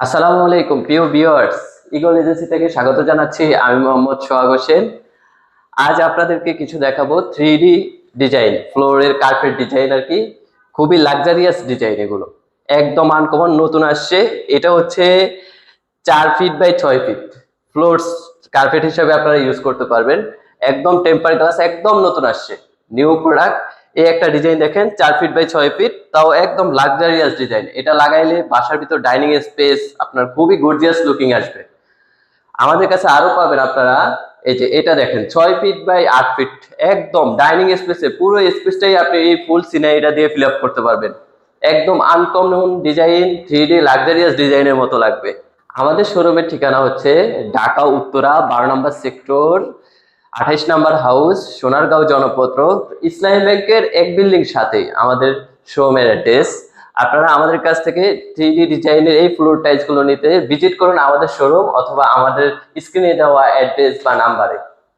আসসালামু আলাইকুম প্রিয় ভিউয়ার্স। ইগল এজেন্সি থেকে স্বাগত জানাচ্ছি। আমি মোহাম্মদ সোহাগ হোসেন। আজ আপনাদেরকে কিছু দেখাবো 3D ডিজাইন, ফ্লোরের কার্পেট ডিজাইন আর কি। খুবই লাক্সারিয়াস ডিজাইন এগুলো, একদম আনকমন, নতুন আসছে। এটা হচ্ছে 4 feet by 6 feet floors carpet হিসেবে আপনারা ইউজ করতে পারবেন। একদম টেম্পার গ্লাস, একদম নতুন আসছে, নিউ প্রোডাক্ট। এই একটা ডিজাইন দেখেন, 4 ফিট বাই 6 ফিট, তাও একদম লাক্সারিয়াস ডিজাইন। এটা লাগাইলে বাসার ভিতর ডাইনিং স্পেস আপনার খুবই গর্জিয়াস লুকিং আসবে। আমাদের কাছে আরো পাবেন আপনারা। এই যে এটা দেখেন, 6 ফিট বাই 8 ফিট, একদম ডাইনিং স্পেসে পুরো স্পেসটাই আপনি এই ফুল সিনারিটা দিয়ে ফিল আপ করতে পারবেন। একদম আনকমন ডিজাইন, 3D লাক্সারিয়াস ডিজাইনের মতো লাগবে। আমাদের শোরুমের ঠিকানা হচ্ছে ঢাকা উত্তরা 12 নম্বর সেক্টর, 28 নম্বর হাউস, সোনারগাঁও জনপত্র। ইসলামী ব্যাংকের এক বিল্ডিং সাথে আমাদের শোরুমের অ্যাড্রেস। আপনারা আমাদের কাছ থেকে 3D ডিজাইনের এই ফ্লোর টাইলস গুলো নিতে ভিজিট করুন আমাদের শোরুম, অথবা আমাদের স্ক্রিনে দেওয়া অ্যাড্রেস বা নাম্বারে।